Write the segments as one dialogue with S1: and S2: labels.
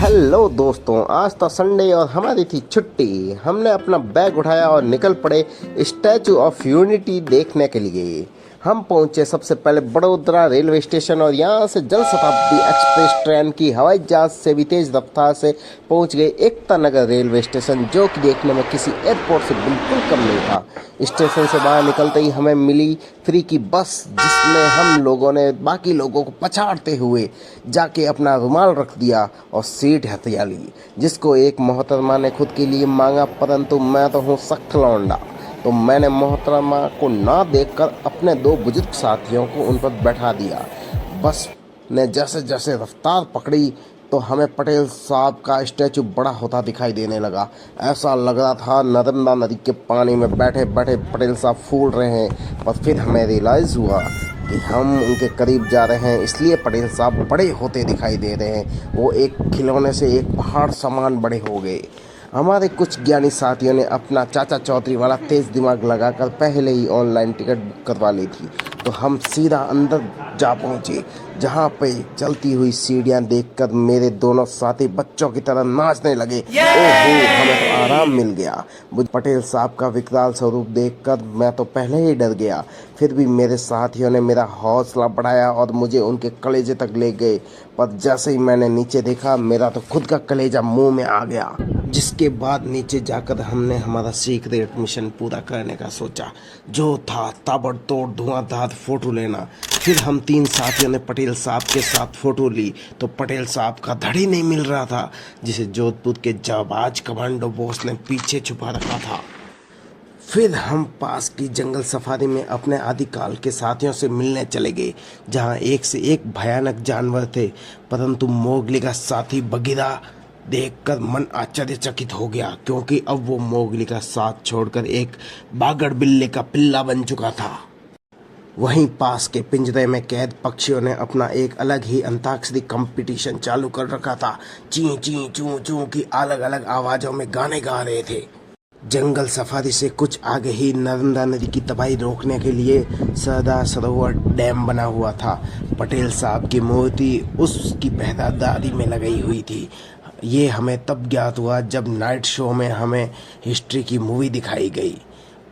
S1: Hello दोस्तों, आज तो संडे और हमारी थी छुट्टी। हमने अपना बैग उठाया और निकल पड़े स्टैचू ऑफ यूनिटी देखने के लिए। हम पहुंचे सबसे पहले बड़ोदरा रेलवे स्टेशन और यहां से जन शताब्दी एक्सप्रेस ट्रेन की हवाई जहाज से भी तेज रफ्तार से पहुंच गए एकता नगर रेलवे स्टेशन, जो कि देखने में किसी एयरपोर्ट से बिल्कुल कम नहीं था। स्टेशन से बाहर निकलते ही हमें मिली फ्री की बस, जिसमें हम लोगों ने बाकी लोगों को पछाड़ते हुए जाके अपना रुमाल रख दिया और सीट हथिया ली, जिसको एक मोहतरमा ने खुद के लिए मांगा, परंतु मैं तो हूँ सख्त लौंडा, तो मैंने मोहतरमा को ना देखकर अपने दो बुजुर्ग साथियों को उन पर बैठा दिया। बस ने जैसे जैसे रफ्तार पकड़ी तो हमें पटेल साहब का स्टैचू बड़ा होता दिखाई देने लगा। ऐसा लग रहा था नर्मदा नदी के पानी में बैठे बैठे पटेल साहब फूल रहे हैं। पर फिर हमें रियलाइज़ हुआ कि हम उनके करीब जा रहे हैं, इसलिए पटेल साहब बड़े होते दिखाई दे रहे हैं। वो एक खिलौने से एक पहाड़ समान बड़े हो गए। हमारे कुछ ज्ञानी साथियों ने अपना चाचा चौधरी वाला तेज दिमाग लगाकर पहले ही ऑनलाइन टिकट बुक करवा ली थी, तो हम सीधा अंदर जा पहुंचे, जहां पे चलती हुई सीढ़ियां देखकर मेरे दोनों साथी बच्चों की तरह नाचने लगे। ओहो, हमें तो आराम मिल गया। मुझे पटेल साहब का विकराल स्वरूप देखकर मैं तो पहले ही डर गया। फिर भी मेरे साथियों ने मेरा हौसला बढ़ाया और मुझे उनके कलेजे तक ले गए। पर जैसे ही मैंने नीचे देखा, मेरा तो खुद का कलेजा मुंह में आ गया। जिसके बाद नीचे जाकर हमने हमारा सीक्रेट मिशन पूरा करने का सोचा, जो था ताबड़तोड़ धुआंधार फोटो लेना। फिर हम तीन साथियों ने पटेल साहब के साथ फोटो ली, तो पटेल साहब का धड़ ही नहीं मिल रहा था, जिसे जोधपुर के जाबाज कमांडो बॉस ने पीछे छुपा रखा था। फिर हम पास की जंगल सफारी में अपने आदिकाल के साथियों से मिलने चले गए, जहां एक से एक भयानक जानवर थे, परंतु मोगली का साथी बगीरा देखकर मन आश्चर्यचकित हो गया, क्योंकि अब वो मोगली का साथ छोड़कर एक बागड़ बिल्ले का पिल्ला बन चुका था। वहीं पास के पिंजरे में कैद पक्षियों ने अपना एक अलग ही अंताक्षरी कंपटीशन चालू कर रखा था। ची ची चू चू की अलग अलग आवाजों में गाने गा रहे थे। जंगल सफारी से कुछ आगे ही नर्मदा नदी की तबाही रोकने के लिए सरदार सरोवर डैम बना हुआ था। पटेल साहब की मूर्ति उसकी पहरेदारी में लगाई हुई थी। ये हमें तब ज्ञात हुआ जब नाइट शो में हमें हिस्ट्री की मूवी दिखाई गई,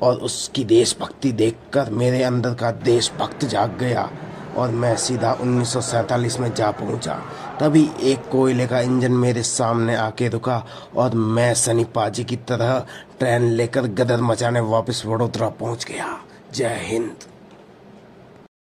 S1: और उसकी देशभक्ति देखकर मेरे अंदर का देशभक्त जाग गया और मैं सीधा 1947 में जा पहुंचा। तभी एक कोयले का इंजन मेरे सामने आके रुका और मैं सनी पाजी की तरह ट्रेन लेकर गदर मचाने वापस वडोदरा पहुंच गया। जय हिंद।